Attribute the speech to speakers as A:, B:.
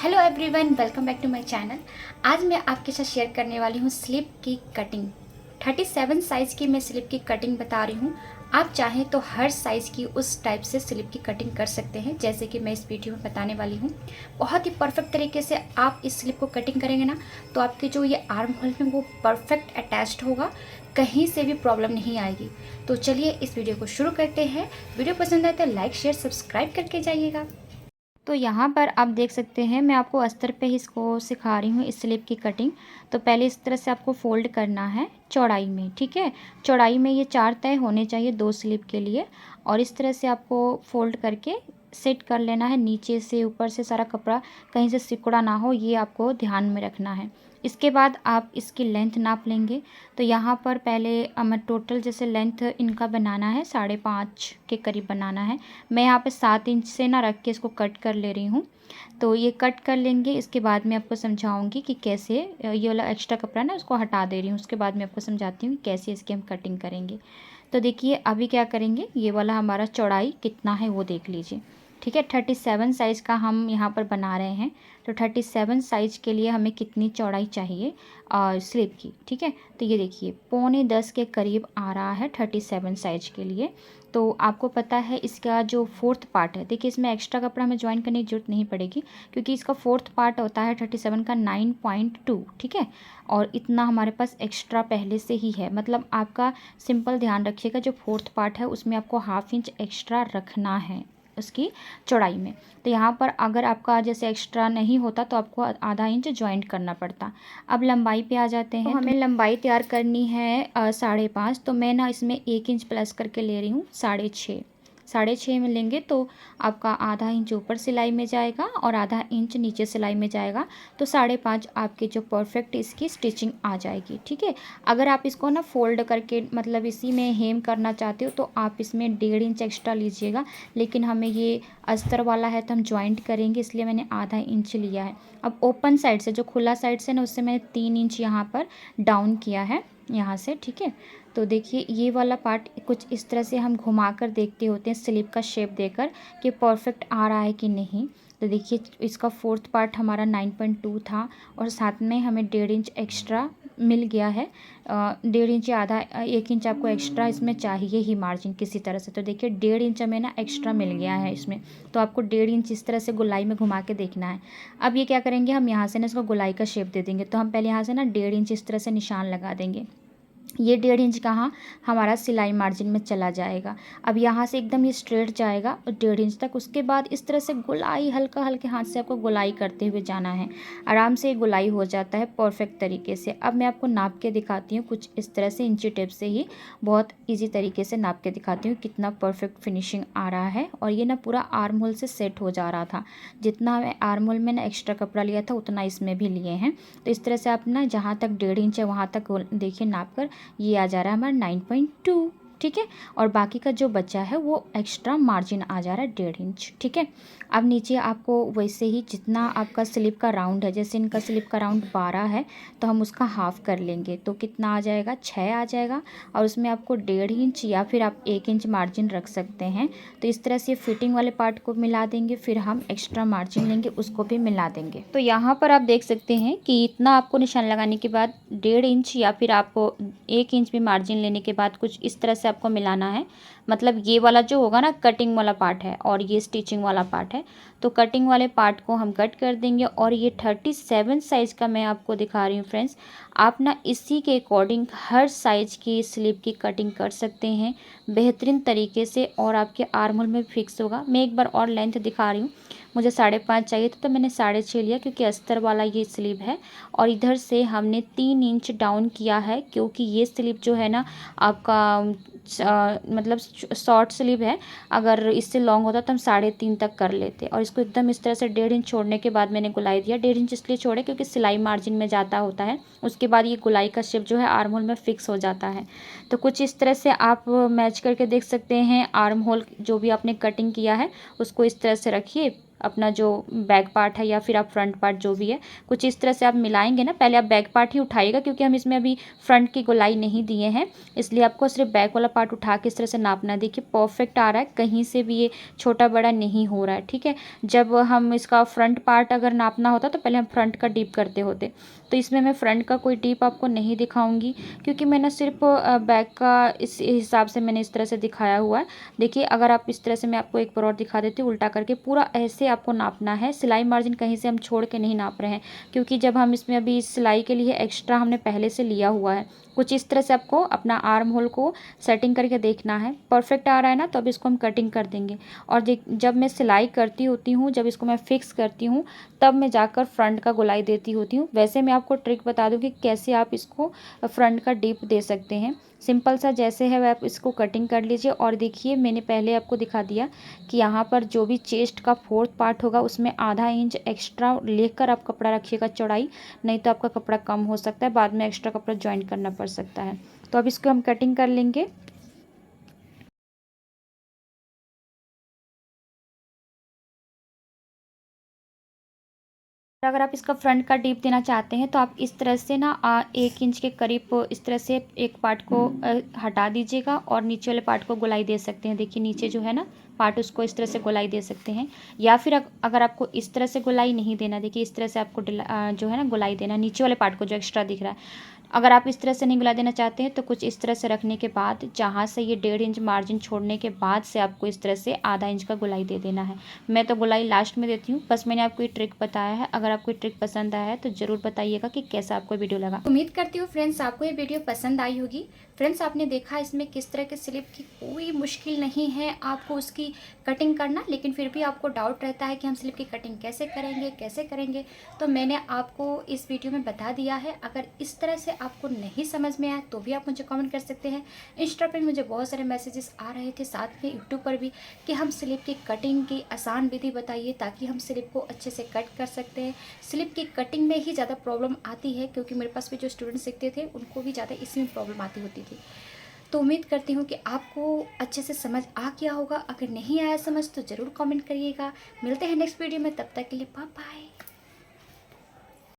A: Hello everyone, welcome back to my channel. आज मैं आपके साथ शेयर करने वाली हूँ स्लीप की कटिंग। 37 साइज़ की मैं स्लीप की कटिंग बता रही हूँ। आप चाहें तो हर साइज़ की उस टाइप से स्लीप की कटिंग कर सकते हैं, जैसे कि मैं इस वीडियो में बताने वाली हूँ। बहुत ही परफेक्ट तरीके से आप इस स्लीप को कटिंग करेंगे ना, तो आपके जो ये आर्म होल में वो परफेक्ट अटैच्ड होगा, कहीं से भी प्रॉब्लम नहीं आएगी। तो चलिए इस वीडियो को शुरू करते हैं। वीडियो पसंद आए तो लाइक शेयर सब्सक्राइब करके जाइएगा। तो यहाँ पर आप देख सकते हैं, मैं आपको अस्तर पे ही इसको सिखा रही हूँ इस स्लीप की कटिंग। तो पहले इस तरह से आपको फोल्ड करना है चौड़ाई में, ठीक है। चौड़ाई में ये 4 तय होने चाहिए 2 स्लीप के लिए। और इस तरह से आपको फोल्ड करके सेट कर लेना है। नीचे से ऊपर से सारा कपड़ा कहीं से सिकुड़ा ना हो, ये आपको ध्यान में रखना है। इसके बाद आप इसकी लेंथ नाप लेंगे। तो यहाँ पर पहले हमें टोटल जैसे लेंथ इनका बनाना है 5.5 के करीब बनाना है। मैं यहाँ पे 7 इंच से ना रख के इसको कट कर ले रही हूँ। तो ये कट कर लेंगे। इसके बाद मैं आपको समझाऊंगी कि कैसे ये वाला एक्स्ट्रा कपड़ा ना उसको हटा दे रही हूँ। उसके बाद मैं आपको समझाती हूँ कैसे इसकी हम कटिंग करेंगे। तो देखिए अभी क्या करेंगे, ये वाला हमारा चौड़ाई कितना है वो देख लीजिए, ठीक है। 37 साइज़ का हम यहाँ पर बना रहे हैं। तो 37 साइज़ के लिए हमें कितनी चौड़ाई चाहिए स्लीव की, ठीक है। तो ये देखिए 9.25 के करीब आ रहा है 37 साइज़ के लिए। तो आपको पता है इसका जो फोर्थ पार्ट है, देखिए इसमें एक्स्ट्रा कपड़ा हमें ज्वाइन करने की जरूरत नहीं पड़ेगी, क्योंकि इसका फोर्थ पार्ट होता है 37 का 9.2, ठीक है। और इतना हमारे पास एक्स्ट्रा पहले से ही है। मतलब आपका सिंपल ध्यान रखिएगा, जो फोर्थ पार्ट है उसमें आपको 1/2 इंच एक्स्ट्रा रखना है उसकी चौड़ाई में। तो यहाँ पर अगर आपका जैसे एक्स्ट्रा नहीं होता तो आपको आधा इंच ज्वाइंट करना पड़ता। अब लंबाई पे आ जाते हैं। तो हमें लंबाई तैयार करनी है 5.5। तो मैं ना इसमें 1 इंच प्लस करके ले रही हूँ 6.5। 6.5 में लेंगे तो आपका आधा इंच ऊपर सिलाई में जाएगा और आधा इंच नीचे सिलाई में जाएगा। तो 5.5 आपके जो परफेक्ट इसकी स्टिचिंग आ जाएगी, ठीक है। अगर आप इसको ना फोल्ड करके मतलब इसी में हेम करना चाहते हो तो आप इसमें 1.5 इंच एक्स्ट्रा लीजिएगा। लेकिन हमें ये अस्तर वाला है तो हम ज्वाइंट करेंगे, इसलिए मैंने आधा इंच लिया है। अब ओपन साइड से, जो खुला साइड से ना, उससे मैंने 3 इंच यहाँ पर डाउन किया है यहाँ से, ठीक है। तो देखिए ये वाला पार्ट कुछ इस तरह से हम घुमा कर देखते होते हैं स्लीव का शेप देकर कि परफेक्ट आ रहा है कि नहीं। तो देखिए इसका फोर्थ पार्ट हमारा 9.2 था और साथ में हमें 1.5 इंच एक्स्ट्रा मिल गया है। 1.5 इंच या आधा 1 इंच आपको एक्स्ट्रा इसमें चाहिए ही मार्जिन किसी तरह से। तो देखिए 1.5 इंच हमें ना एक्स्ट्रा मिल गया है इसमें। तो आपको 1.5 इंच इस तरह से गोलाई में घुमा के देखना है। अब ये क्या करेंगे, हम यहाँ से ना इसको गोलाई का शेप दे देंगे। तो हम पहले यहाँ से ना 1.5 इंच इस तरह से निशान लगा देंगे। ये 1.5 इंच कहाँ हमारा सिलाई मार्जिन में चला जाएगा। अब यहाँ से एकदम ये स्ट्रेट जाएगा 1.5 इंच तक। उसके बाद इस तरह से गोलाई हल्का हल्के हाथ से आपको गोलाई करते हुए जाना है। आराम से गोलाई हो जाता है परफेक्ट तरीके से। अब मैं आपको नाप के दिखाती हूँ कुछ इस तरह से, इंची टेप से ही बहुत ईजी तरीके से नाप के दिखाती हूँ कितना परफेक्ट फिनिशिंग आ रहा है। और ये ना पूरा आर्म होल से सेट हो जा रहा था। जितना हमें आर्म होल में ना एक्स्ट्रा कपड़ा लिया था उतना इसमें भी लिए हैं। तो इस तरह से आप ना जहाँ तक 1.5 इंच है वहाँ तक देखिए नाप कर ये आ जा रहा है हमारा 9.2, ठीक है। और बाकी का जो बचा है वो एक्स्ट्रा मार्जिन आ जा रहा है 1.5 इंच, ठीक है। अब नीचे आपको वैसे ही जितना आपका स्लीव का राउंड है, जैसे इनका स्लीव का राउंड 12 है तो हम उसका हाफ कर लेंगे। तो कितना आ जाएगा, 6 आ जाएगा। और उसमें आपको 1.5 इंच या फिर आप 1 इंच मार्जिन रख सकते हैं। तो इस तरह से फिटिंग वाले पार्ट को मिला देंगे, फिर हम एक्स्ट्रा मार्जिन लेंगे उसको भी मिला देंगे। तो यहाँ पर आप देख सकते हैं कि इतना आपको निशान लगाने के बाद 1.5 इंच या फिर आपको 1 इंच भी मार्जिन लेने के बाद कुछ इस तरह से आपको मिलाना है। मतलब ये वाला जो होगा ना कटिंग वाला पार्ट है और ये स्टिचिंग वाला पार्ट है। तो कटिंग वाले पार्ट को हम कट कर देंगे। और ये 37 साइज़ का मैं आपको दिखा रही हूँ फ्रेंड्स। आप ना इसी के अकॉर्डिंग हर साइज़ की स्लीव की कटिंग कर सकते हैं बेहतरीन तरीके से, और आपके आर्म होल में फिक्स होगा। मैं एक बार और लेंथ दिखा रही हूँ। मुझे 5.5 चाहिए था तो मैंने 6.5 लिया, क्योंकि अस्तर वाला ये स्लीव है। और इधर से हमने 3 इंच डाउन किया है, क्योंकि ये स्लीव जो है ना आपका मतलब शॉर्ट स्लीव है। अगर इससे लॉन्ग होता तो हम 3.5 तक कर लेते। और इसको एकदम इस तरह से 1.5 इंच छोड़ने के बाद मैंने गुलाई दिया। 1.5 इंच इसलिए छोड़े क्योंकि सिलाई मार्जिन में जाता होता है। उसके बाद ये गुलाई का शेप जो है आर्म होल में फिक्स हो जाता है। तो कुछ इस तरह से आप मैच करके देख सकते हैं। आर्म होल जो भी आपने कटिंग किया है उसको इस तरह से रखिए, अपना जो बैक पार्ट है या फिर आप फ्रंट पार्ट जो भी है, कुछ इस तरह से आप मिलाएंगे ना। पहले आप बैक पार्ट ही उठाइएगा क्योंकि हम इसमें अभी फ्रंट की गोलाई नहीं दिए हैं, इसलिए आपको सिर्फ बैक वाला पार्ट उठा के इस तरह से नापना। देखिए परफेक्ट आ रहा है, कहीं से भी ये छोटा बड़ा नहीं हो रहा है, ठीक है। जब हम इसका फ्रंट पार्ट अगर नापना होता तो पहले हम फ्रंट का डीप करते होते, तो इसमें मैं फ्रंट का कोई डीप आपको नहीं दिखाऊंगी क्योंकि मैंने सिर्फ बैक का इस हिसाब से मैंने इस तरह से दिखाया हुआ है। देखिए अगर आप इस तरह से, मैं आपको एक बार और दिखा देती हूँ उल्टा करके, पूरा ऐसे आपको नापना है। सिलाई मार्जिन कहीं से हम छोड़ के नहीं नाप रहे हैं क्योंकि जब हम इसमें अभी सिलाई के लिए एक्स्ट्रा हमने पहले से लिया हुआ है। कुछ इस तरह से आपको अपना आर्म होल को सेटिंग करके देखना है। परफेक्ट आ रहा है ना, तो अब इसको हम कटिंग कर देंगे। और जब मैं सिलाई करती होती हूँ, जब इसको मैं फिक्स करती हूँ, तब मैं जाकर फ्रंट का गोलाई देती होती हूँ। वैसे मैं आपको ट्रिक बता दूँ कि कैसे आप इसको फ्रंट का डीप दे सकते हैं। सिंपल सा जैसे है वह आप इसको कटिंग कर लीजिए। और देखिए मैंने पहले आपको दिखा दिया कि यहाँ पर जो भी चेस्ट का फोर्थ पार्ट होगा उसमें आधा इंच एक्स्ट्रा लेकर आप कपड़ा रखिएगा चौड़ाई, नहीं तो आपका कपड़ा कम हो सकता है, बाद में एक्स्ट्रा कपड़ा ज्वाइन करना पड़ सकता है। तो अब इसको हम कटिंग कर लेंगे। अगर आप इसका फ्रंट का डीप देना चाहते हैं तो आप इस तरह से ना 1 इंच के करीब इस तरह से एक पार्ट को हटा दीजिएगा और नीचे वाले पार्ट को गोलाई दे सकते हैं। देखिए नीचे जो है ना पार्ट, उसको इस तरह से गोलाई दे सकते हैं। या फिर अगर आपको इस तरह से गोलाई नहीं देना, देखिए इस तरह से आपको जो है ना गोलाई देना नीचे वाले पार्ट को जो एक्स्ट्रा दिख रहा है। अगर आप इस तरह से नहीं गोलाई देना चाहते हैं तो कुछ इस तरह से रखने के बाद, जहाँ से ये 1.5 इंच मार्जिन छोड़ने के बाद से आपको इस तरह से आधा इंच का गोलाई दे देना है। मैं तो गोलाई लास्ट में देती हूँ, बस मैंने आपको ये ट्रिक बताया है। अगर आपको ये ट्रिक पसंद आया है तो ज़रूर बताइएगा कि कैसा आपको वीडियो लगा। उम्मीद करती हूँ फ्रेंड्स आपको ये वीडियो पसंद आई होगी। फ्रेंड्स आपने देखा इसमें किस तरह के स्लिप की कोई मुश्किल नहीं है आपको उसकी कटिंग करना, लेकिन फिर भी आपको डाउट रहता है कि हम स्लिप की कटिंग कैसे करेंगे, तो मैंने आपको इस वीडियो में बता दिया है। अगर इस तरह से आपको नहीं समझ में आया तो भी आप मुझे कमेंट कर सकते हैं। इंस्टा पर मुझे बहुत सारे मैसेजेस आ रहे थे, साथ में यूट्यूब पर भी, कि हम स्लिप की कटिंग की आसान विधि बताइए ताकि हम स्लिप को अच्छे से कट कर सकते हैं। स्लिप की कटिंग में ही ज़्यादा प्रॉब्लम आती है क्योंकि मेरे पास भी जो स्टूडेंट सीखते थे उनको भी ज़्यादा इसी में प्रॉब्लम आती होती थी। तो उम्मीद करती हूँ कि आपको अच्छे से समझ आ गया होगा। अगर नहीं आया समझ तो ज़रूर कमेंट करिएगा। मिलते हैं नेक्स्ट वीडियो में, तब तक के लिए बाय बाय।